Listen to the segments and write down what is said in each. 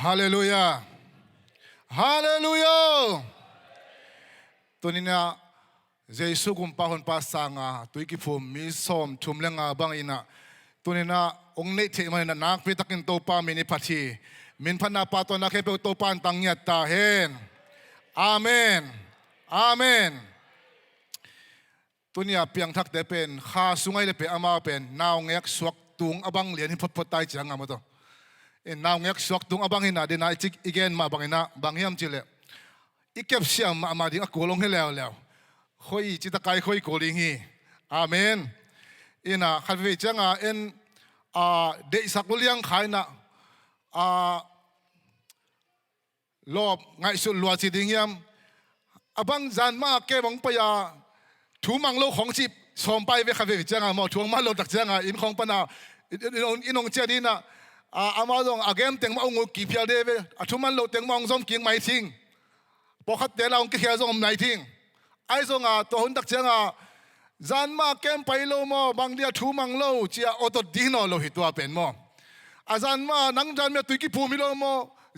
ฮาเลลูยาฮาเลลูยาตัวนี้นะเจสุกุมปะฮอนปะสังอาตุยกิฟุมมีสอมทุมเลงอาบังอินะตัวนี้นะองเนติมันนะนักพิทักษ์โตปามินิพัทีมินพันนาปาตัวนักเก็บโตปานตังยัตตาเฮนอาเมนอาเมนตัวนี้เพียงทักแต่เป็นข้าสุงไงเลยเป็นอามาเป็นนาวเงกสวกตุงอบังเหรียญที่พดไตจังอามาตัวนาวเงกสวกตุงอบังอินะเดินอีกอีกเงินมาบังอินะบังเฮียมจิเลอีกเก็บเสียมมาดิอักโกลงให้แล้วคอยจิตกายคอยโกลิงฮีอาเมนอินะขัดเวจังเอ็นเดสักเลี้ยงขายนะรอบไงสุดลัวสิดิ่งยามบังจันมาเก็บบังปยาถูมังโลของจีบสมไปเวขัดเวจังหมอทวงมาโลตักจังอินของปนาอินองเจดีนะมาดงเกมเต็งมาองค์กี่เพียเดเวถูมันโลเต็งมองซ้อมกิ่งไม้ทิ้งพอขัดเดลองกี่เขียซ้อมไม้ทิ้งไอ้ส่งตัวหุ่นตักจังจันมาเกมไปโลมอบางเดียถูมังโลเจียออตดีนอโลหิตัวเป็นมอจันมานังจันเมียตุยกิภูมิโลม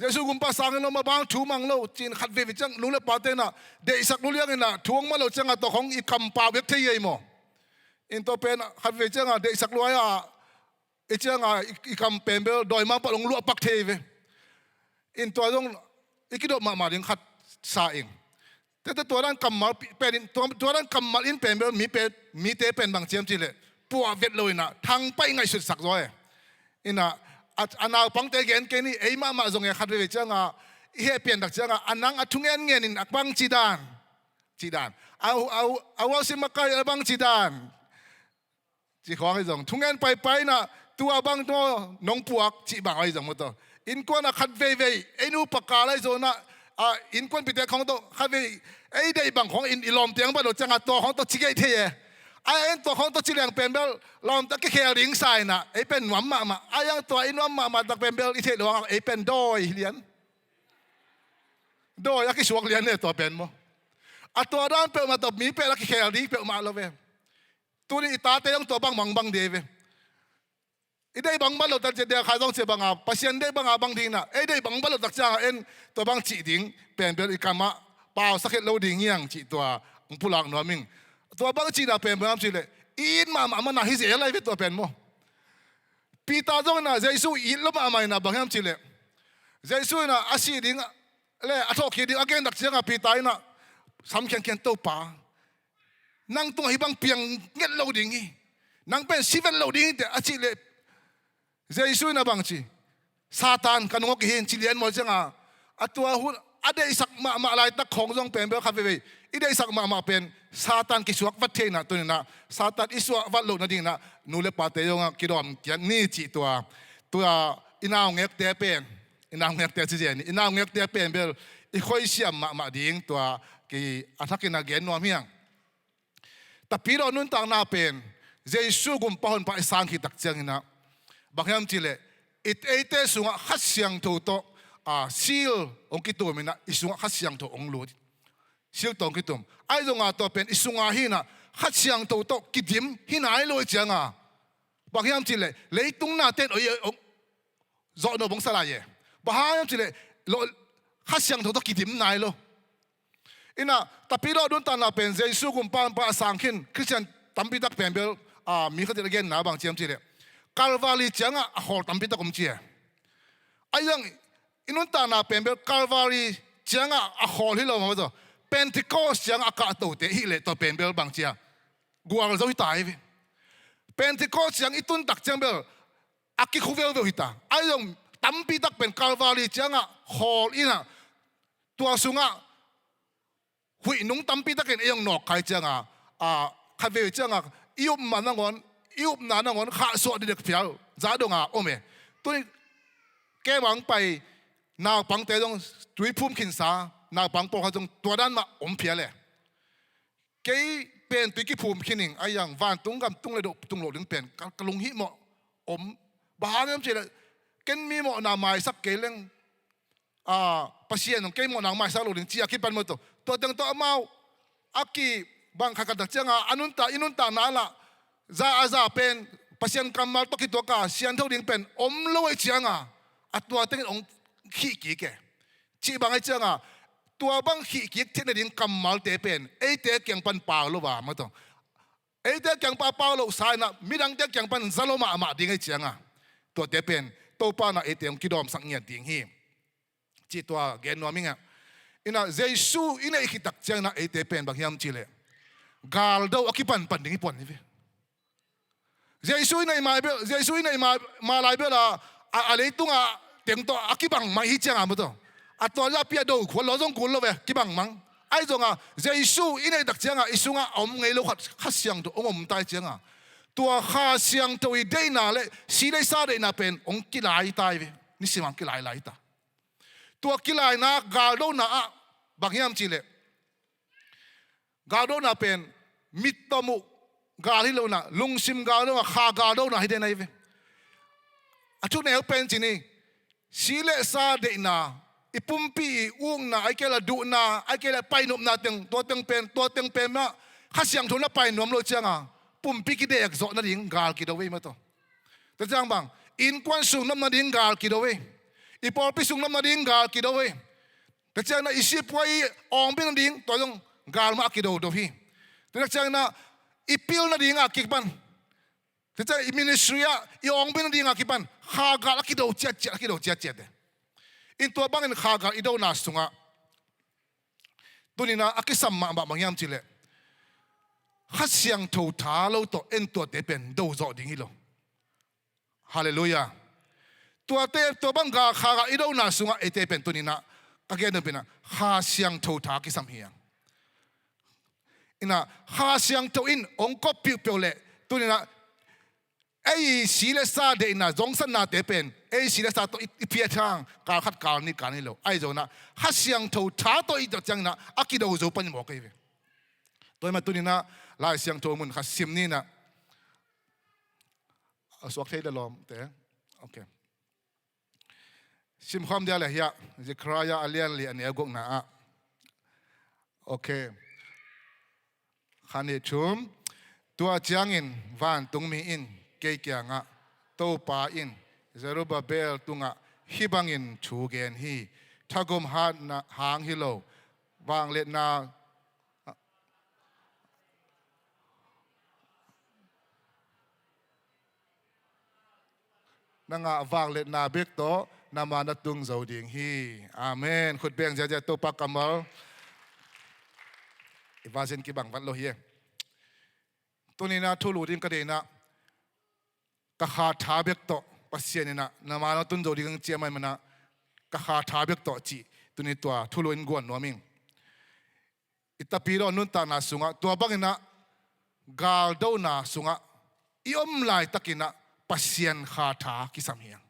เยซูกุมปัสสังโลมาบางถูมังโลจีนขัดเววิจังนู้นเลปาเตนะเดสักนู้นเลี้ยงนะทวงมาโลจังตัวของอีคำปาเวกเทียมอินตัวเป็นขัดเวจังเดสักลอยอีจังอีคำเป็นเบลโดยมาปะลงลัวปักเทวอินตัวต้องอีกิโดมาเลี้ยงขัดสาเองแต่ตัวนั้นกำมาเป็นตัวนั้นกำมาอินเป็นเบลมีเตเป็นบางเจียมจีเลยปัวเวทเลยนะทางไปไงสุดสักร้อยอินะอันนาปังเตเกนเกนี่ไอ้มาจงเงขัดเวจังเฮียเปลี่ยนดักจังอันนั้นทุ่งเงินเงินอักบังจีดานเอาสิมาไกลบังจีดานจีของไอ้จงทุ่งเงินไปนะตัวบังตัวนงปวกจีบังไอ้จงหมดตัวอินกวนขัดเวไอ้นูปากกาไอ้จงนะอินกวนปิดแต่ของตัวขัดเวไอ้ได้บังของอินลอมเตียงบัดจังตัวของตัวชิเกเทียไอ้ตัวของตัวชิเลียงเป็นเบลลอมตะกี้แค่ลิงใส่นะไอ้เป็นหวำมาไอ้ยังตัวอินหวำมาตะเป็นเบลอีเทหลวงไอ้เป็นโดยเลียนโดยยักษ์สวกเลียนเนี่ยตัวเป็นมั้งตัวด้านเปลมาตัวมีเปลยักษ์แค่ลิงเปลมาแล้วเว้ยตัวนี้ตาเตยงตัวบังมังเดียวไอ้ได้บังบัลเราตัดเดียวขายต้องเสียบังปัศยันได้บังบังทิ้งนะไอ้ได้บังบัลเราตัดจ้างเอ็นตัวบังจีดิ้งเป็นเบลอีกามะเปล่าสักเหตุเราดิ้งยังจีตัวผู้หลักหน่วยมิงตัวบังจีน่ะเป็นแบบนั้นสิเลยอินมาหน้าฮิเซอะไรเป็นตัวเป็นมั้งปีตาจงน่ะเจสุอินลบมาหน้าบังยัมสิเลยเจสุน่ะอาศัยดิ้งเลยอัฐกิดิ้งอาเกนดักเสียงปีตาน่ะสำคัญตัวป่านั่งตัวหิบังเปียงเงี้ยเราดิ้งนั่งเป็นชีวิตเราดิ้งแต่อาศัยเลยเจสุน่ะบังจีซาตานกันงกเห็นจิเลียนหมดจังตัวหุ่นada isak ma lai tak khong jong pen be kha ve ida isak ma pen satan ki suak vat the na tu na satan iswa vat lo na ding na nu le pa te yong ki dom kian ni chi tua inaw ngek te pen inaw ngek te chi ni inaw ngek te pen be I khoi siam ma ding tua ki athakin na gen no miang ta pi ro nun tang na pen jesu gum pa hon pa sang ki tak chang na bakyam chi le it ate sunga khat siang to to seal องคิดตัวมินะอิสุงขัดเสียงตัวองลูดซีลตองคิดตัวไอ้ตรงตัวเป็นอิสุงหินะขัดเสียงตัวโตกิดิมหินาไอ้ลอยจังบางอย่างจีเลยเลยตรงหน้าเต้นจอดโนบงสลายบางอย่างจีเลยขัดเสียงตัวโตกิดิมนายโลอินะแต่ปีเราโดนตานาเป็นเจสุกุมปาสังขินคริสเตียนตั้มพิทักษ์เป็นเบลมีเขาจะเรียนนะบางเจียมจีเลยคาร์วาลีจังหอตั้มพิทักษ์กุมเจียไอ้ยังอินุนตานาเป็นเบลคาร์วารีจังฮอลที่เรามาตัวเป็นที่โคสจังอากาศตัวเตะฮิเลตัวเป็นเบลบางเจียกัวเราจะหิตายเป็นที่โคสจังอิตุนตักจังเบลอากิคูเวลหิตาไอ้ยังตั้มปีตักเป็นคาร์วารีจังฮอลอินะตัวสุงหุยนุ่งตั้มปีตักเป็นยังนอกใครจังคาเวลจังยุบมันนั่งวันข้าสวดเด็กเพียวจ้าดงโอเมตัวนี้แกหวังไปนาวปังเตยงจุยพุ่มขินสานาวปังปอกเขาจงตัวด้านมาอมเพียเลยเกยเป็นตุยกิพุ่มขินิงไอ้ยังวานตุงกับตุงเลยตุงโหลดึงเป็นกลุงหิมอมบ้าเนี่ยมันเจริญเกณมีหมอนาไม้สักเกลังปัศยันของเกยหมอนาไม้สักโหลดึงจีอากิปันหมดตัวเต็งตัวเมาอากิบางขากระดักเจ้าอินุนตานาละจะเป็นปัศยันกำมาตกิตัวกาเสียนเท่าดึงเป็นอมลอยเจียงตัวเต็งอง ขี้กีแกจีบางไอ้เจ้าตัวบางขี้กีที่ในดินกำมัลเตเป็นไอ้เตะเกียงปันเปล่าหรือว่ามาต้องไอ้เตะเกียงเปล่าหรือสายนะมีดังเตะเกียงปันซาโลมาดิ้งไอ้เจ้าตัวเตะเป็นตัวป้าน่ะไอ้เตะกิดอมสังเงียดิ้งฮีจีตัวเกนนัวมิงอินะเจสูอินะอีกตักเจ้าน่ะไอ้เตะเป็นบางยามจีเลยกาลดาวอคิปันดิ้งอีปนนี่เว้ยเจสูอินะมาเบลเจสูอินะมาลายเบลอะไรตุงเต็งตัวอคิบังมาฮิเจ้ามาต้องตัวจะเปียดูคนเราต้องกุลเลยเว้ยคิบังมังไอ้ตรงเจสูอินะตักเจ้าอิสุงอมไงลูกขัดเสียงตัวอมตายเจ้าตัวข้าเสียงตัวอีเดน่าเลยสีได้ซาได้น่าเป็นองกิลายตายเว้ยนี่สิมังกิลายตาตัวกิลายน่ะกาโดน่ะบางอย่างจีเลยกาโดน่ะเป็นมิตรมุกาลิโลน่ะลุงซิมกาโดน่ะข้ากาโดน่ะให้ได้ไหนเว้ยชุดนี้เป็นจีนี่สีเลซาเดน่าอีปุ่มปีอุ้งน่ะไอ้แกละดูน่ะไอ้แกละไปหนุ่มน่ะตึงตัวตึงเป็นมาข้าเสียงทุนน่ะไปหนุ่มโลเชียงปุ่มปีกิเดกโซนั่นเองกาลกิโดเว้ยมาตัวแต่จังบางอินควันสูงน้ำนั่นเองกาลกิโดเว้ยอีพอไปสูงน้ำนั่นเองกาลกิโดเว้ยแต่จังน่ะอิสิปวยอองเป็นนั่นเองตัวยังกาลมากิโดดูพี่แต่จังน่ะอีพิลนั่นเองกิบันแต่จังอีมินิสทรีอีอองเป็นนั่นเองกิบันข้ากาลกิโดเจ็ดเดอินตัวบางอินข้ากาลอีโดน่าสุงตัวนี้น่ะกิสัมมาบางอย่างจีเลยข้าเสียงทูท้าเราตัวเอ็นตัวเตเป็นดูจอดิ้งฮิโลฮาเลลูยาตัวบังกาข้าอีโดน่าสุงเอเตเป็นตัวนี้นะก็แค่นั้นเป็นนะข้าเสียงทูท้ากิสัมเฮียงอินะข้าเสียงทูอินองค์ก็เปียวเล่ตัวนี้นะไอ้สีเลสาเดน่ะจงสันนาเตเป็นไอ้สีเลสาตัวอีเพียทางการขัดการนี่การนี่โลไอ้เจ้านะข้าเสียงทูท้าตัวอีตัวจังนะอากิโดโจปันบอกไอ้เว้ยตัวมาตัวนี้นะลายเสียงโทมุนขัดซิมนี่นะสวัสดีเดลอมเตะโอเคซิมความเดียวเลยฮะจะครายาเลียนเลียนเนี่ยกงนะโอเคขันเหตุมตัวจางอินวันตุงมีอินเกี่ยงโตปาอินเซรูบาเบลตุงฮิบังอินชูเกนฮีถ้ากมหาหางฮิโลวางเลนานังวางเล็ดนาเบกโตนามานัตุงเจ้าดิ่งฮีอาเมนขุดเบียงจะตัวปักกำมลอีวาเซนกิบังวัดโลเฮียตัวนี้นะทุลูดิ่งก็ได้นะกะขาทาเบกโตปัสเซียนนะนามานัตุงเจ้าดิ่งเจียมันมันนะกะขาทาเบกโตจีตัวนี้ตัวทุลูอินกวนนัวมิงอิตาปีโรนุนตานาสุงะตัวบังนะกาลโดนาสุงะอีอมไลตะกินะpasien khatha ki samhiang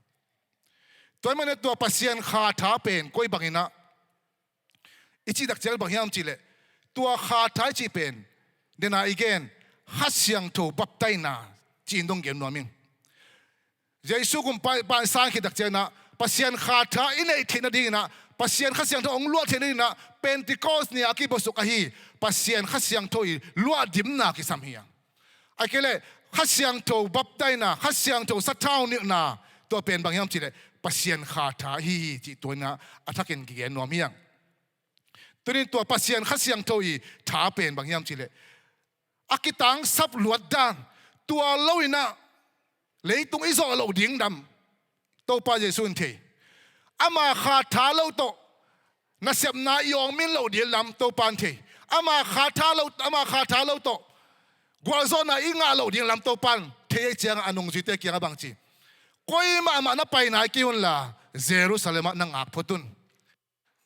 toy mane to pasien khatha pen koi bangina ichi dak chel bangyam chile tua khatha chi pen dena again hasyang tho baptai na chin dong gen noming jesu kum pa sang ki dak chena pasien khatha inei thina ding na pasien khasyang tho ong luat thina na pentecost ni akibosu kahi pasien khasyang tho i luat dim na ki samhiang akeleข้าเสียงโตบับได้นะข้าเสียงโตสัตว์เท่านี่นะตัวเป็นบางอย่างจีเลยปัสเซียนขาถาฮีจีตัวน่ะอัฐกินเกียนนัวเมียงตัวนี้ตัวปัสเซียนข้าเสียงโตอีถาเป็นบางอย่างจีเลยอากิตังซับหลวดดังตัวเล่าอินะเลยตรงอิโซเล่าดิ่งดำตัวปาเยซูนเทอามาขาถาเล่าโตนัสเซบนายองมินเล่าเดียลำตัวปานเทอามาขาถาเล่าโตกว่าโซน่าอิงาโลดิ่งลำโตปันเทียเจียงอันนงจิตเตกียงบางจีก้อยมานับไปไหนกี่วันละเยรูซาเล็มนังอักพดุน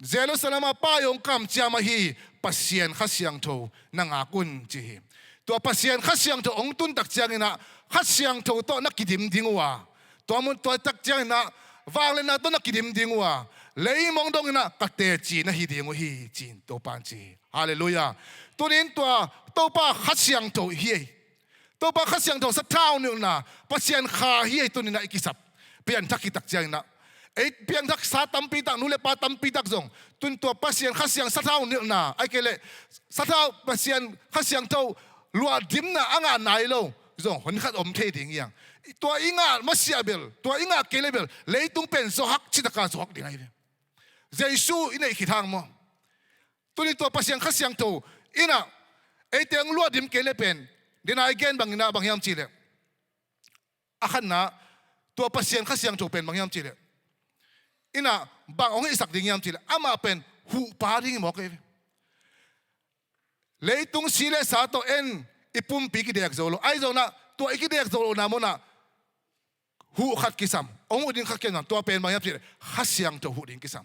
เยรูซาเล็มป้ายองคำเจียมาฮีปัสเซียนข้าเสียงโตนังอากุนจีตัวปัสเซียนข้าเสียงโตองตุนตักเจียงนะข้าเสียงโตโตนักกิดิมดิ่งว่าตัวมันตัวตักเจียงนะวางเลยนะตัวนักกิดิมดิ่งว่าเลยมองตรงนะกัตเตจีนะฮีดิ่งว่าฮีจีนตัวปันจีฮาเลลูยาตัวนี้ตัวป้าขัดเสียงโตเฮียตัวป้าขัดเสียงโตสักเท่านึงนะปัสเซียนขาเฮียตัวนี้นะอีกสับเปลี่ยนทักกิตักเจียงนะเปลี่ยนทักษะตั้มปีตักนู่นเลยป้าตั้มปีตักจงตัวปัสเซียนขัดเสียงสักเท่านึงนะไอ้เกล่สักเท่าปัสเซียนขัดเสียงโตลัวดิมนะอ่างไหนโลจงคนขัดอมเทดิ่งอย่างตัวอิงามาเสียเบลตัวอิงาเกลเบลเลยตุ้งเป็นโซฮักชิตาการโซฮักดิ่งไง Giêsu inai khi thang mo tuni to pasiang khasiang to ina eteng lua dim kele pen dina again bangina bangyam chile akhan na to pasiang khasiang to pen bangyam chile ina bang ong isak ding yam chile ama pen hu pa ding mo ke leitung sile sa to en ipum pi ki dek zolo ai zo na to iki dek zolo na mo na hu khat kisam ong udin khaken na to pen bangyam chile khasiang to hu ding kisam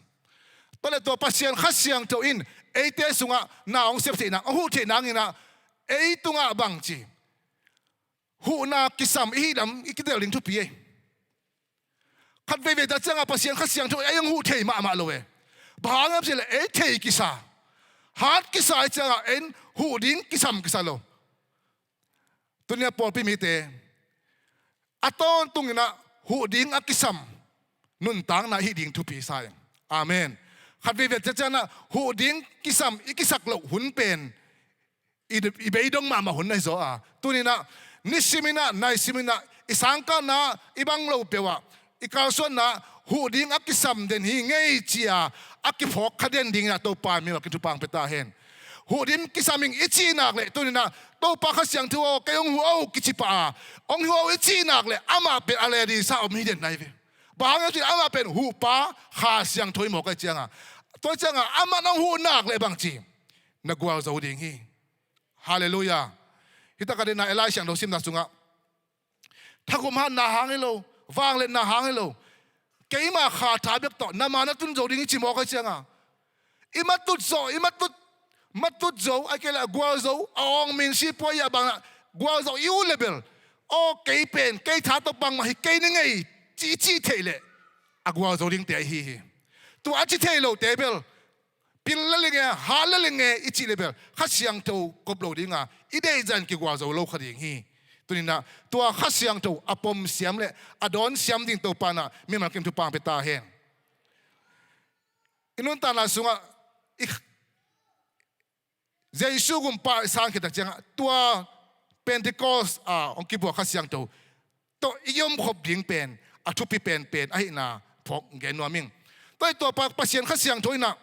tole to pasien khasiang to in eite sunga na ong sep te na hu te nang ina eitunga bang chi hu na kisam hi dam ikidel ling thu pi khat ve ve da changa pasien khasiang to ayang hu thei ma lowe bangam sile e thei kisa hat kisa changa en hu ding kisam kisalo tunia pol pi mi te aton tungina hu ding akisam nun tang na hi ding thu pi sai amen khat ve ve chana hu ding kisam ikisak lo hun pen i be dong ma hun nai zo a tunina nisimina nai simina isangka na ibang lo pewa ikalson na hu ding akisam den hi ngei chia akipok khaden ding na to pa mi ki tu pang peta hen hu dim kisaming ichi nak le tunina to pa khasiang thu kayong hu au kichipa ong hu ichi nak le ama pe ale di sa om hi den nai ve bang ji ama pen hu pa khasiang thoi mo ka chianga to chianga ama nang hu nak le bang chi na gwal zo ding hi hallelujah hita ka na elai siang do sim na sunga thakum han na hangelo wang le na hangelo keima kha thabek to na mana tun zo ding chi mo ka chianga imatut zo akela gwal zo ong min si po ya bang gwal zo yu level o kei pen kei tha to bang ma hi kei ni ngei chi thele agwal zo ding te hi tu achi thelo table pillalinge halalinge ichi level khasiang to koplo dinga ide jan ki gwa zo lo khading hi tunina tua khasiang to apom siam le adon siam ding to pana mi mal kim tu pang peta hen inun ta na sunga Jesu gum pa sang kita jang tua Pentecost ong ki bo khasiang to iyom khop ding pen athupi pen ai na phok nge no ming toi to pa pasien khasiang to ina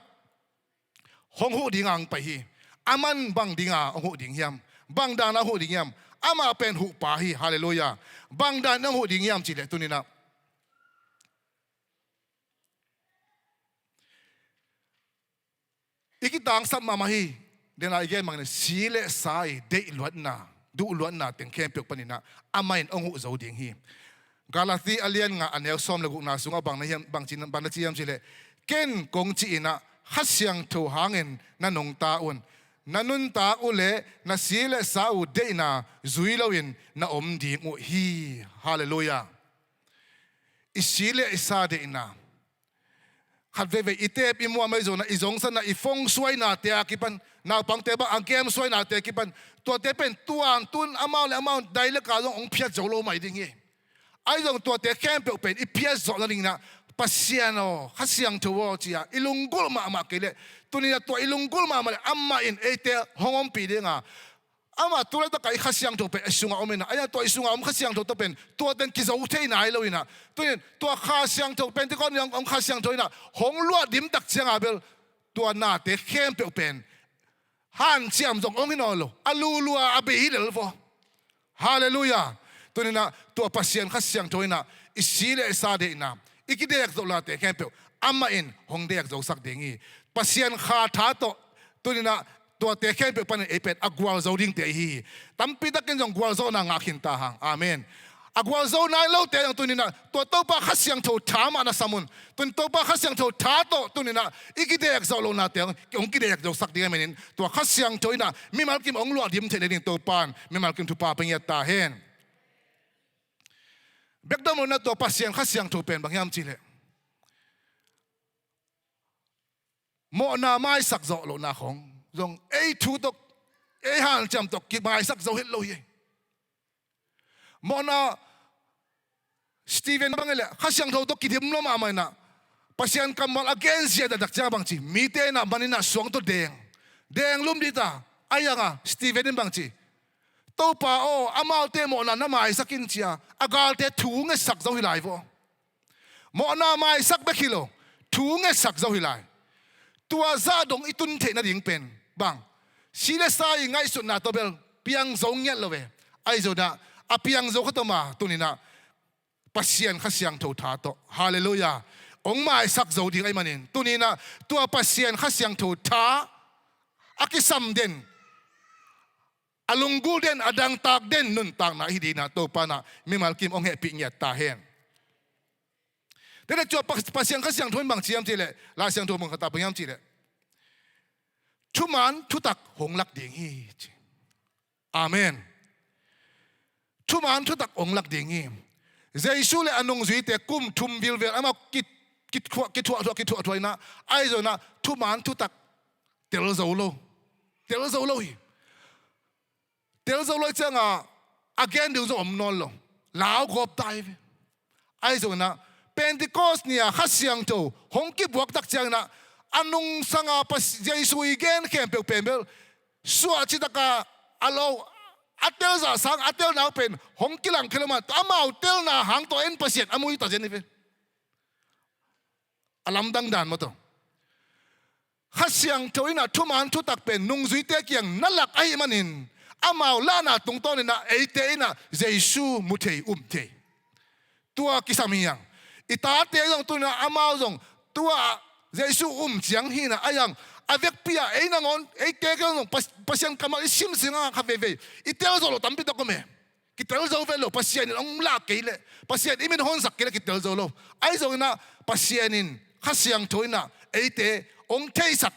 hong hu ding ang pa hi aman bang dinga ong hu ding hiam bang dan na hu ding hiam ama pen hu pa hi hallelujah bang dan na hu ding hiam chi le tunina ikitang sam mama hi dena again mang sile sai de luat na du luat na teng kem pek panina amain ong hu zo ding hi Galathi alian nga anel Sawm lagu na sunga bang na hiam bang chin bang na chiam chile ken kong chi ina khasiang tho hangin na nong taun nanun ta ule na sile sau de na zuilowin na om ding u hi hallelujah isile isa de ina khat ve ve itep imwa mai zo na izong san na ifong suai na te akipan na pang te ba angkem suai na te kipan to te pen tuang tun amau dai le ka long ong phiat zo lo mai ding hi ai dong to te kem pe pen i phiat zo na ding na pasiano khasiang tho chia ilungul ma kele tunina to ilungul ma amma in ete hongom pi dinga ama tula ta kai khasiang tho pe sunga omena aya to isunga om khasiang tho to pen to den ki zo thei nai lo ina tunin to khasiang tho pen te kon yang om khasiang tho ina hong lua dim tak chianga bel to na te kem pe pen han chiam jong ong ino lo alulua abe hi le fo hallelujah tunina to pasien khasiang tho ina isile sa de ina ikidek zo la te kem pe amma in hong dek zo sak dengi pasien kha tha to tunina to te kem pe pan epet agwal zo ding te hi tampi ta ken jong gwal zo na ngakin ta hang amen agwal zo na lo te tunina to pa khasiang tho thama na samun tun to pa khasiang tho tha to tunina ikidek zo lo na te ong kidek zo sak ding menin to khasiang tho ina mi mal kim ong lo dim the ding to pan mi mal kim tu pa peng ya ta hen bekdam na to pasien khasiang tho pen bangyam chile mo na mai sak zo lo na khong jong ei thu to ei han cham to ki mai sak zo het lo ye mo na Steven bangele khasiang tho to ki dim lo ma mai na pasien kamal against ya dak cha bang chi mi te na banina suang to deng lum dita ayanga Steven bang chi to pa o amal te mo na mai sakin chia agal te thu nge sak zo hi lai vo mo na mai sak be kilo thu nge sak zo hi lai ตัวซาดงอิตุนเทน่าดิ่งเป็นบังสิเลสายง่ายสุดนะตัวเบลเปียงโจงเงี้ยเลยเว้ไอ้โจนะอาเปียงโจก็ตัวมาตัวนี้นะปัสเซียนข้าเสียงถูกท้าโตฮาเลลูยาองค์มาสักโจดิ่งไอ้มันเองตัวนี้นะตัวปัสเซียนข้าเสียงถูกท้าอากิสัมเด่นอลุงกูเด่นอดังตากเด่นนุ่นตากนะฮิดีนะตัวปานะมีมาลกิมองเหปิเงียตาแห้งแต่ถ้าจวบปัสเซียนข้าเสียงถูกบางเชียมจีเลยลาเสียงถูกมึงตาพยายามจีเลยชุมันทุตักหงลักดิ่งฮีอาเมนชุมันทุตักหงลักดิ่งฮีเจสุเลอนงจุยเตกุมทุมวิลเวลอามากิดถั่วนะไอ้โจนะชุมันทุตักเตลโซโลฮีเตลโซโลจังagain ดูจะอมนอนลงลาวกบตายไอ้โจนะเป็นที่คอสเนี่ยข้าเสียงโตหงกิบวกตักจังนะอันนงสังอาปัสเจสุอีเกนเข้มเปลวเป็นเบลสัวจิตกาอโลอัตเตลจะสังอัตเตลน่าเป็นหงกิลังคิลมาตอามาอัตเตลน่าหางตัวเอ็นปัสเซียนอามุยตัดเจนี่เป็นอลัมดังดานมาตัวข้าเสียงโตอินะทุมันทุตักเป็นนงจุยเตะเกียงนั่นหลักไอ้มันนินอามาลานาตรงต้นนี่นะไอ้เตอินะเจสุมุเทเทตัวกิสามียังอิตาเตยงตัวนะอามาจงตัวเจสุจังฮีนะอายังอาเวกพิอาไอ้นางอนไอ้เตยงปัสเซียนกำมาอิชิมสิงห์คาเฟ่อิเตลโซโลตั้มปิดตะกุมเอกิเตลโซเวโลปัสเซียนองลากเกลปัสเซียนอิมินฮอนสักเกลกิเตลโซโลไอ้จงนะปัสเซียนินข้าเสียงถอยนะไอ้เตองเทสัก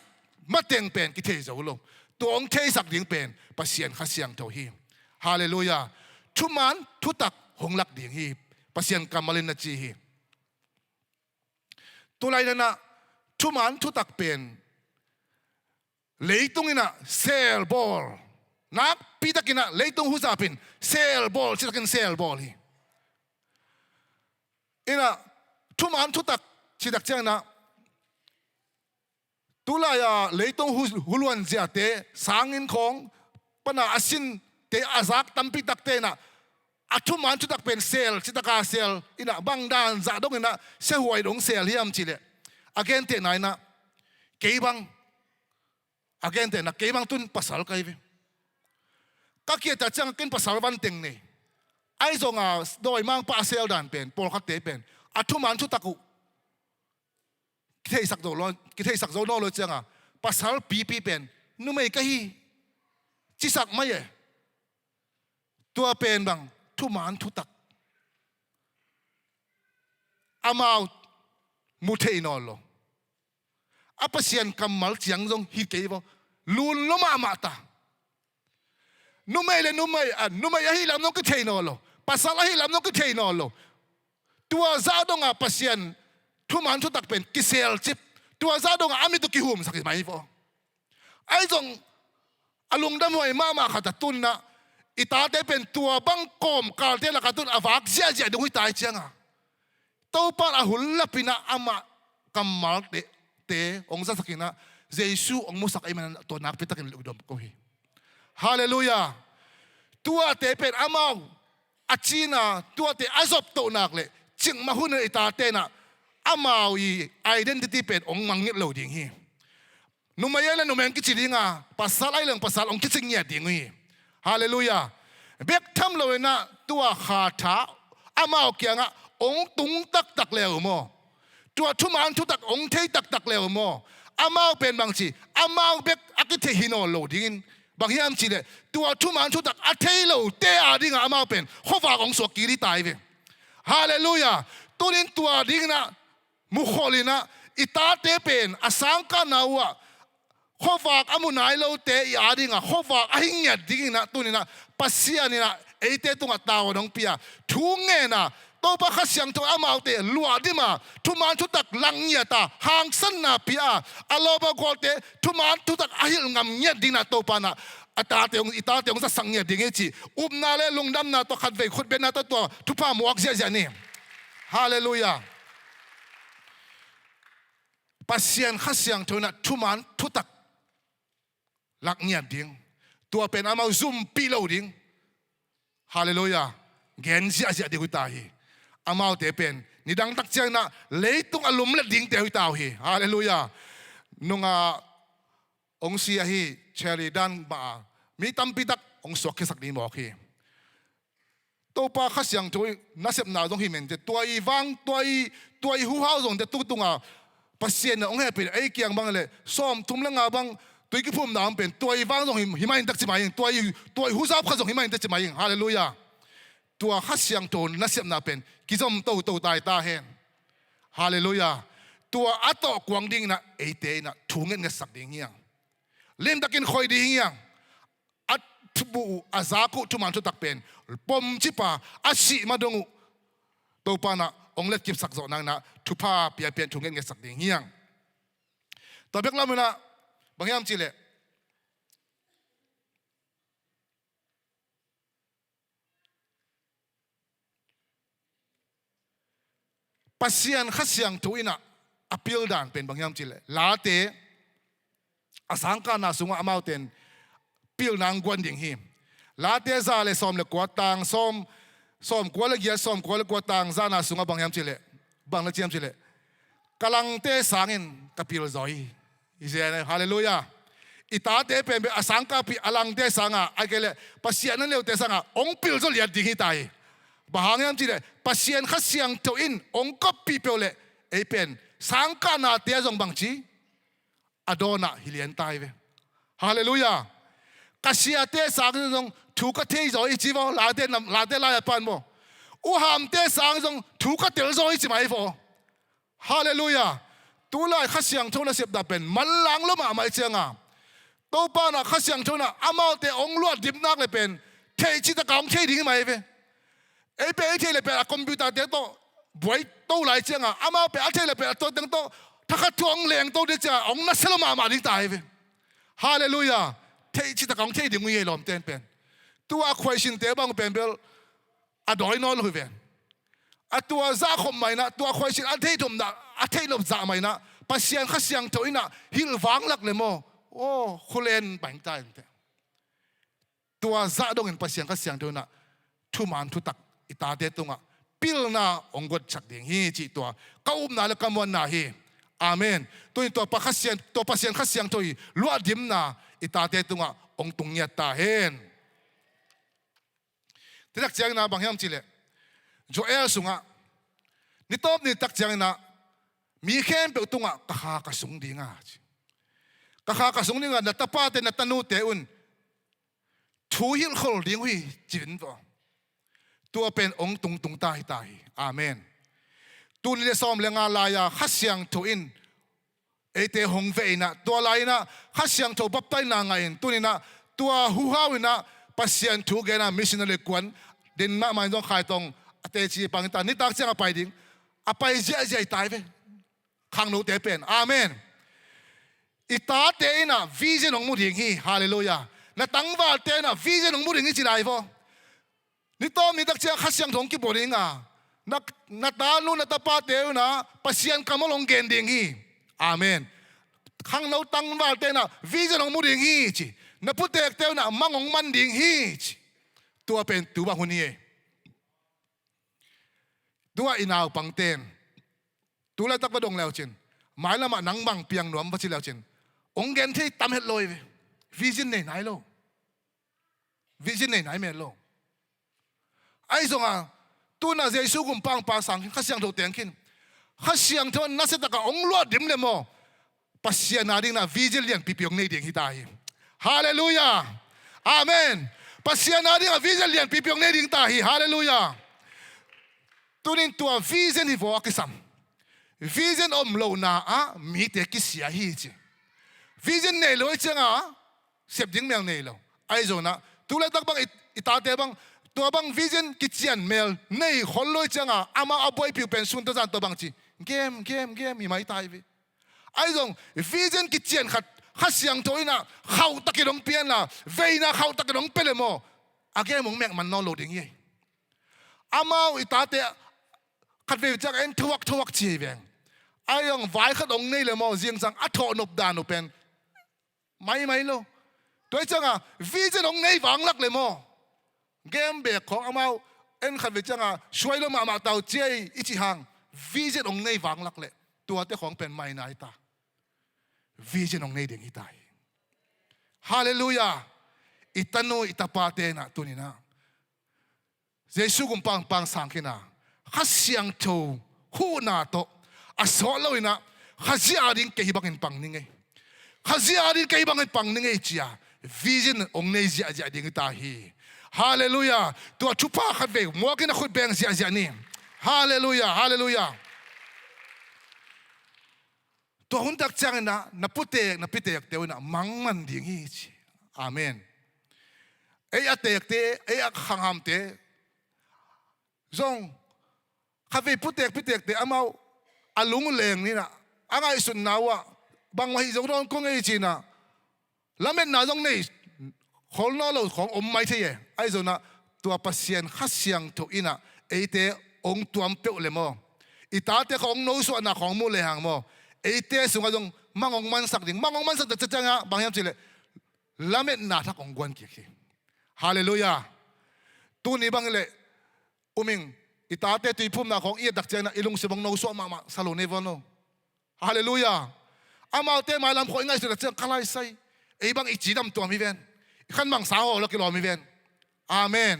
มาเตียงเป็นกิเทโซโลตัวองเทสักดิ่งเป็นปัสเซียนข้าเสียงถอยฮาเลลูยาทุมันทุตักหงลักดิ่งฮีปัสเซียนกำมาเลนนาจีฮีตัวไรนั่นนะทุมันทุตักเป็นเลยตรงนี้นะเซลบอลนักปีตะกินะเลยตรงหัวจ่าเป็นเซลบอลชิตะกินเซลบอลฮีอินะทุมันทุตักชิตะเจ้านะตัวไรอะเลยตรงหัวล้วนเจ้าเตะสางอินของปนาอาศินเตะอาซักตั้มปีตักเตะนะอาทุมันทุตักเป็นเซลชิตะกาเซลอินะบังดานจ่าดงอินะเซหวยดงเซลเฮียมจิเลอาเกนเตะไหนนะเกี่ยบังอาเกนเตะนะเกี่ยบังตุนภาษาอะไรก็เกี่ยแต่จังกินภาษาวันเต็งนี่ไอ้จงโดยมังปาเซลดันเป็นโปรคัตเตเป็นอาทุมันทุตักุกิเทสักโดนกิเทสักโดนเลยจังภาษาปีเป็นนุ่มไม่กี่จิสักไม่ตัวเป็นบังทุมันทุตักอามามุเทนอลโลอาปัสเซียนกำมัลเจียงจงฮิตเก็บลุนลมาตานุ่มไม่เลยนุ่มไม่ยาฮิลามน้องก็เทนอลโลภาษาฮิลามน้องก็เทนอลโลตัวซาดงอาปัสเซียนทุมันทุตักเป็นกิเซลจิบตัวซาดงอามิตุกิหุมสักไหมฟอไอ้จงอลุงดำหวยมาขัดตุนนะอิตาเตเป็นตัวบังกอมกาลเทละขัดตุนอวักเสียเจดูหิตายเชียงตัวปาอาหุลลับพินะอามากำมัลเตองค์สักนะเจสุองค์มุสักไอมันตัวนักพิทักษ์ลุกดมก็ฮีฮาเลลูยาตัวเตเป็นอามาอาชีนะตัวเตอาซบตัวนักเลยจึงมาหุ่นอิตาเตนะอามาอีไอเดนติตี้เป็นองค์มังเงียบเหล่าดิ่งฮีนุ่มไม่ยังนุ่มยังกิจดิ่งภาษาอะไรเรื่องภาษาองค์กิจเงียบดิ่งฮีฮาเลลูยาเบกทำเลยนะตัวขาดท้าอามาเกี่ยงองตุงตักเลวโมตัวทุมันทุตักองเทตักเลวโมอามาเป็นบางทีอามาเบกอักเทหินอโลดิ้งบางอย่างจีเลยตัวทุมันทุตักอัเทโลเตอาดิ้งอามาเป็นข้อฝากองสวกีริตายเวฮาเลลูยาตัวนี้ตัวดิ้งนะมุขลินะอิตาเตเป็นอาสังกานาวะข้อฝากอามุนายโลเตอาดิ้งข้อฝากอหิงยัดดิ้งนะตัวนี้นะปัสเซียนี่นะเอเตตุงตาวน้องเปียทุ่งเงินะตัวพระข้าเสียงตัวอามาเตลัวดิมาทุมันทุตักลังเงียตาหางสันนาพิอาอโลบากอเตทุมันทุตักอาหิลงามเงียดินาโตปานะอัตตาเตองอิตาเตองสังเงียดิเงจีอุบนาเลลงดำนาตัวขัดเวขุดเบนาตัวทุพามวกเจนี่ฮาเลลูยาปัสเซียนข้าเสียงตัวนั้นทุมันทุตักลักเงียดิงตัวเป็นอามาซุ่มปีโลดิงฮาเลลูยาเงินเสียดีกุตาฮีอามาเตเป็นนี่ดังตักเจ้านะเลยตุงอารมณ์และดิ่งเตหุตาฮีฮาเลลูยา nungองเสียฮีเชอรี่ดันมามีตั้มปิดักองสวกแค่สักนิดบอกฮีตัวป้าข้าเสียงตัวน่าเสียบหนาตรงหิมเห็นจะตัวอีวังตัวอีหูเฮาตรงจะตุ้งตุ้งปัสเซียนองเฮเป็นไอ้เกียงบังเลยซ้อมทุ่มละงาบังตัวอีกพุ่มน้ำเป็นตัวอีวังตรงหิมะอินตักจิมายิงตัวอีหูซับข้าตรงหิมะอินตักจิมายิงฮาเลลูยาตัวข้าเสียงตัวน่าเสียบหนาเป็นกิจมตัวตายตาเห็นฮาเลลูยาตัวอัตโตกวางดิ่งนะไอเตนะทุ่งเงินสักดิ่งยังเล่นตะกินคอยดิ่งยังอัตบูอาซากุทุมันทุตักเป็นปมจิปาอาศิมาดงตัวปานะองเล็กกิบสักโซนังนะทุพาเปียเปียทุ่งเงินสักดิ่งยังตัวเบกลามุนะบางอย่างจิเลปัสเซียนขัดเสียงทุยนะอภิลดานเป็นบางอย่างจิเลลาเตอสังกานาสุงอามาเตนพิลนางกวนดิ่งหิมลาเตซาเลซอมเลกวตางซอมกวลเกียซอมกวลกวตางซานาสุงบางอย่างจิเลบางละเจียมจิเลกำลังเตสังอินกับพิลซอยอิเซนฮาเลลูยาอิตาเตเป็นอสังกาพิอลังเตสังไอเกเลปัสเซียนนั่นเลวเตสังองพิลโซเลียดิ่งหิตายบางอย่างจิเลปัสเซียนขัดเสียงตัวอินองกับพิเปเลไอเป็นสังกานาเตจงบางจีอดอนะฮิเลียนตายเวฮาเลลูยากัสยาเตสังจงถูกเทยจอยจีวลาเตลายปันโมอุหามเตสังจงถูกเตลจอยจีไม่ฟอฮาเลลูยาตัวลายขัดเสียงทุนเสียบดาเป็นมันหลังละมาไม่เชียงตัวป้านะขัดเสียงทุนอามาเตองลวดดิบนักเลยเป็นเทจิตกองเทดิ้งไม่เวไอเป็นไอเทเลยเป็นคอมพิวเตอร์เตโตบวยโตหลายเชียงอามาเป็นไอเทเลยเป็นตัวตั้งโตถ้าเขาทวงแรงตัวเดียวจะองนัสละมาดิ้งตายเวฮาเลลูยาเทจิตกองเทดิ้งมือลมเต้นเป็นตัวควายชินเตบังเป็นเบลอดอยนอลหุยเป็นตัวซาคมไม่นะตัวควายชินอันเทตุมนะอันเทลบซาไม่นะปัสเซียนขัดเสียงตัวน่ะฮิลวังลักเลยโมโอ้คุเลนแบ่งตายตัวซาดงเห็นปัสเซียนขัดเสียงตัวน่ะทุมันทุตักอิตาเตตุงะพิลนาองกดชักดิ่งฮีจีตัวก้าวนาและกำวันนาฮีอาเมนตัวปัสเซียนขัดเสียงตัวลวดดิมนาอิตาเตตุงะองตุงเงียตาเฮนที่ตักเจียงนาบางอย่างจิเลโจเอลสุงะนี่ตบนี่ตักเจียงนามีแค่เปิดตุงะกะฮากะสุงดีงากะฮากะสุงดีงานัตตาป้าเตนัตตานูเตอุนทูฮิลขลดิ้งหุยจินตัวตัวเป็นองตุงตายอาเมนตุนเลซอมเลงาลายาขัดเสียงทูอินเอเตหงเวนะตัวลายนะขัดเสียงทูบับไตนางอินตุนินะตัวหูฮาวินะปัสเซียนทูเกนะมิชนาเลกวนเดินมาไม่ต้องขายตรงเตจีปังตานี่ตักเสียงไปดิ้งไปเจ๊ตายไปขังหนูเตเป็นอาเมนอิตาเตนะวิเจนองมุดิงฮีฮาเลลูยานะตั้งว่าเตนะวิเจนองมุดิงฮีจีไลฟ์นี่ต้อมีตักเสียงขัดเสียงทงกิบดิ้งนัตาลูนัตปาเตวนะปัสเซียนกำมลงเกนดิ้งฮีอาเมนขังหนูตั้งว่าเตนะวิเจนองมุดิงฮีจีนับพุทธเอกเตวนะมังองมันดิ้งฮีจีตัวเป็นตัวบ้าคนนี้ตัวอินาวปังเตนตัวเล็กตักกระดงแล้วจินหมายละมาหนังบังเปียงหนวมพัชิแล้วจินองเกนที่ตำเห็ดลอยวิจินไหนโลวิจินไหนเมโลไอ้ส่งตัวน่าจะสู้กุมปังปาสังข้าเสียงโตเตียงขึ้นข้าเสียงที่น่าจะตะกองลวดดิมเลยโมปัสเซียนาดิ้งนะวิจิเลียนปีเปียงในดิ้งที่ตายฮาเลลูยาอาเมนปัสเซียนาดิ้งวิจิเลียนปีเปียงในดิ้งตายฮาเลลูยาตัวนี้ตัววิจินที่ฟัวกิสัมวิจินอมโลนามีแต่กิเสียฮีจีวิจินเนโลอีเจ้าเสพดิ้งเมลเนโลไอ้โจนะตัวเล็กตักบังอิตาเตบังตัวบังวิจินกิเจียนเมลเนยคนโลอีเจ้าอามาอับวยผิวเป็นสุนทรตัวบังจีเกมมีไม่ตายวิไอ้โจวิจินกิเจียนขัดเสียงตัวน่ะเข้าตะกิดงเปียนน่ะเวน่ะเข้าตะกิดงเปลโมอาเกมงแมงมันนอนโลดิ้งยี่อามาอิตาเตขัดเวจากเอ็นทวักชีเวงไอ้ยังไว้ขัดองนี่เลยมอเสียงสังอัฐนบดานุเป็นไม่โลตัวจังวิจิตองนี่วังลักเลยมอเกมเบกของอามาเอ็นขัดเวจังช่วยลงมาเตาเจอิจิฮังวิจิตองนี่วังลักเลยตัวเจ้าของเป็นไม่นายตา vision ong nei ding hitai hallelujah itano itapate na tunina Jesus pang sangkina hasyang to hu na to asolo ina haziarin ke hibangin pang ninge haziarin ke hibangin pang ninge chia vision ong nei zia zia ding tahi hallelujah to THUPHA khat ve mo ke na khut beng zia zia ni hallelujah hallelujah to hundak chang na pute te na mangman ding hi chi amen ai atek te ai akhangam te zong khave pute te amau alung leng ni na angai sun nawa bang mai zong ron ko ngai chi na lamen na zong nei khol no lo khong mai the ye ai zo na tua pasien khasyang to ina eite ong tuam pe le mo ita te khong no so na khong mu le hang mo eite sunga jong mangong man sak ta changa bangyam chile lamet na tha kong gwan ki hallelujah tu ni bang le uming ita te tuipum na khong i dak chana ilung sibang no so ma salo ne vono hallelujah amau te malam kho ngai se chang kalai sai e bang i chidam to mi ven khan mang sa ho lo ki lo mi ven amen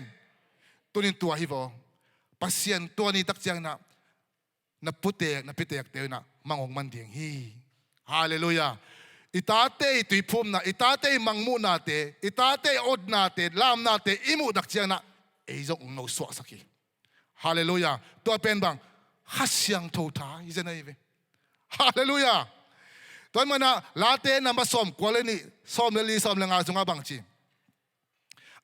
tunin tua hi vo pasien to ni tak chang na pute te na mangong man ding hi hallelujah itate tuipum na itate mangmu na te itate od na te lam na te imu dak chang na e jong no so saki hallelujah to pen bang hasyang tho tha hi jana ive hallelujah to mana late na ma som quality som le som lenga sunga bang chi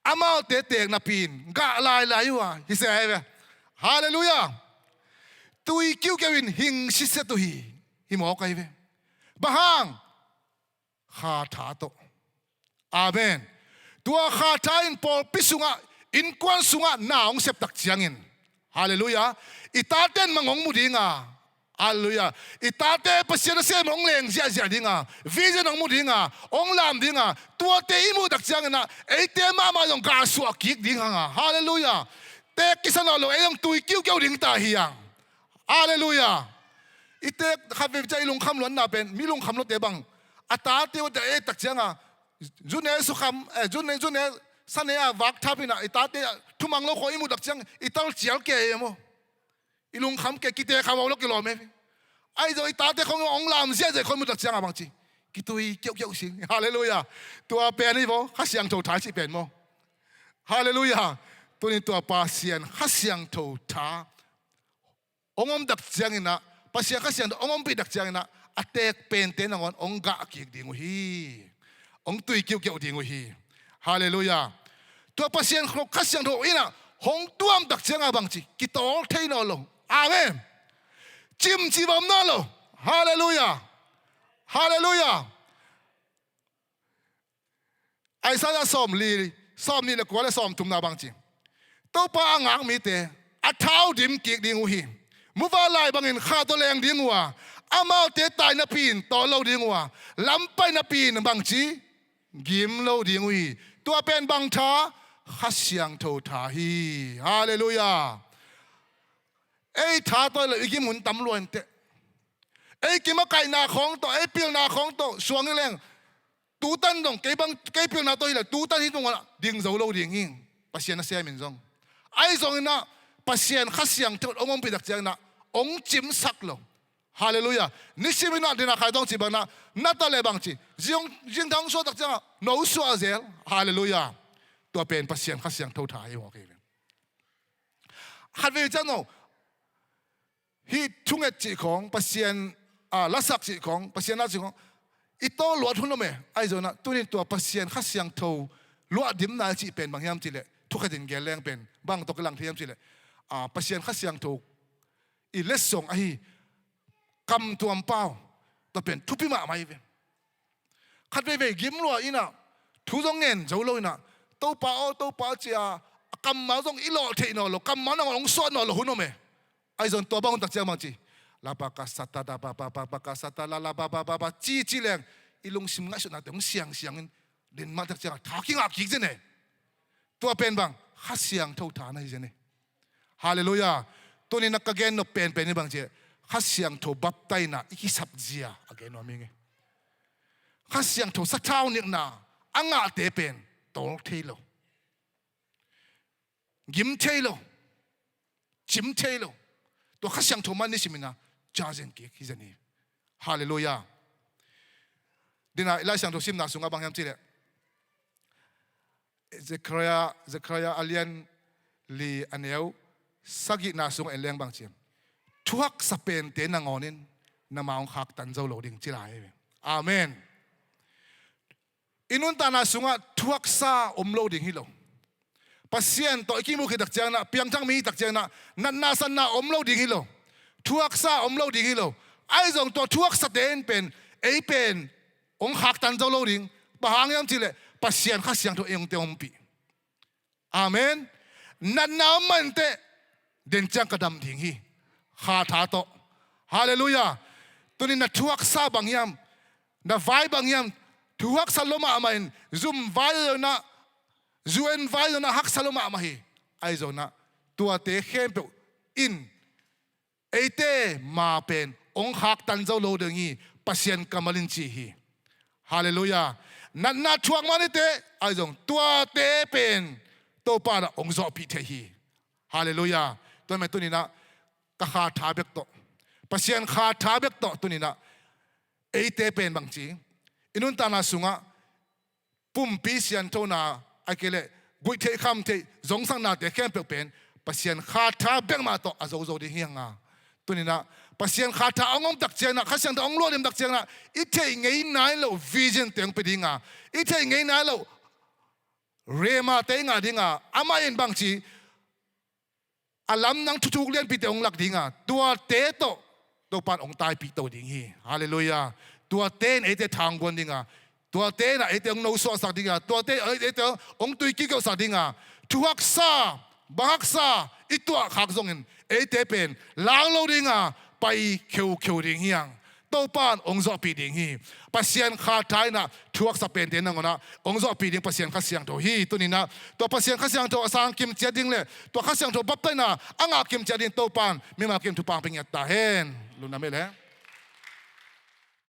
amao te na pin ga lai wa hi se hallelujah tui kiu kewin hing si se tu hi mo kai ve bahang kha tha to amen tua kha tha in por pisunga in kwan sunga naong sep tak chiangin hallelujah itaten mangong mudinga hallelujah itate pasien se mong leng zia zia dinga vision ong mudinga ong lam dinga tua te imu dak chiangina eite ma long ka su akik dinga hallelujah te kisanolo eyong tui kiu kiu ding ta hiang hallelujah ite khabe chai lung kham lon na pen mi lung kham lo te bang ata te de e tak chianga june su kham june sanea wak thapina itate thumang lo khoi mu dak chiang ital chial ke mo ilung kham ke kite kham lo ki lo me ai zo itate khong ong lam sia je khoi mu dak chiang bang chi ki tui kiu kiu sing hallelujah tua pen ni bo khasyang tho thai chi pen mo hallelujah tunin tua pasien khasyang tho tha ongom dak chiang ina pasien khasyang ongom pi dak chiang ina atek pen te nangon ong ga ki ding hi ong tui kiu kiu ding hi hallelujah tua pasien kho khasyang tho ina hong tuam dak chiang bang chi ki tol thei no lo amen chim chi bom no lo hallelujah hallelujah ai sa som ni le ko le som tum na bang chi to pa ngang mi te a thau dim ki ding hi mu va lai bangin kha to leng ding wa amao te tai na pin to lo ding wa lam pai na pin bang chi gim lo ding hi tua pen bang tha khasyang tho tha hi hallelujah ei tha to le gi mun tam luan te ei ki ma kai na khong to ei pil na khong to suang leng tu tan dong ke bang ke pil na to hi le tu tan hi dong ding zo lo ding hi pasien na se min zong ai zong na pasien khasyang tho ongom pi dak chang na ong chim sak lo hallelujah nisimina dina khai dong chi bang na ta le bang chi jing dang so dak chang no so azel hallelujah tua pen pasien khasyang tho tha hi wo ke khat ve chang no hi thunget chi khong pasien lasak chi khong pasien na chi khong ito luat hun lo me ai zo na tunin tua pasien khasyang tho luat dim na chi pen bang yam chi le thukhatin geleng pen bang to kelang thiam chi le pasien khasyang tho i lesong ahi kam tuam pau to pen thupi ma mai ve khat ve gim lo ina thu jong ngen zo lo ina to pa chia kam ma jong i lo the no lo kam ma na ong so no lo hu no me ai zon to bang tak chiang mang chi la pa ka sata da pa ka sata la ba chi leng ilung sim nga so na tong siang den ma tak chiang talking up ki jene to pen bang khasyang tho tha na jene hallelujah to ni nak again no pen ni bang che khasyang tho bap tai na iki sap jia again no minge ข้าเสียงถูกสักเท่าเนี่ยนะอ่างอาเตเป็นโตเทโลยิ้มเทโลจิ้มเทโลตัวข้าเสียงถูกมันนี่ใช่ไหมนะจ้าเจนกิคิจันนี่ฮาเลลูยาดินาอิลาเสียงถูกซิมนาสุงาบางยามจีเลยZechariah alian li aneu sagi na sung eleng bang chiam thuak sapen te na ngonin na maung khak tan zo lo ding chilai amen inun ta na sunga thuak sa omlo ding hilo pasien to ikimu ki dak chang na piang chang mi dak chang na na san na omlo ding hilo thuak sa omlo ding hilo ai zong to thuak sa ten pen ei pen ong khak tan zo lo ding bahang yam chile pasien kha siang to eng te ompi amen nan na man te den chang kadam ding hi kha tha to hallelujah tunin na thuak sa bang yam na vai bang yam thuak saloma amain zum vai na zuen vai na hak saloma amahi ai zo na tua te khem pe in eite ma pen ong hak tan zo lo ding hi pasien kamalin chi hi hallelujah nan na thuak mani te ai zong tua te pen to pa na ong zo pi the hi hallelujah to me tu ni na ka kha tha bek to pasien kha tha bek to tu ni na ei te pen bang chi inun ta na sunga pum pi sian to na akele bui the kham the zong sang na te khem pe pen pasien kha tha bek ma to a zo zo di hianga tu ni na pasien kha tha ongom tak chena kha siang ta ong lo lim tak chena i the ngei nai lo vision teng pe dinga i the ngei nai lo rema te nga dinga ama in bang chi alam nang tutuk lian pi te ong lak dinga tua te to pan ong tai pi to ding hi hallelujah tua ten ete thang bon dinga tua te na ete ong no so sa dinga tua te ete ong tui ki ko sa dinga tuak sa bahak sa itua khak zongin ete pen lang lo dinga pai kheu ding hiang to pan ong zo pi ding hi pasien kha thai na thuak sa pen te na ngona ong zo pi ding pasien kha siang to hi tu ni na to pasien kha siang to asang kim che ding le to kha siang to bap tai na anga kim che ding to pan mi ma kim tu pang ping ya ta hen lu na me le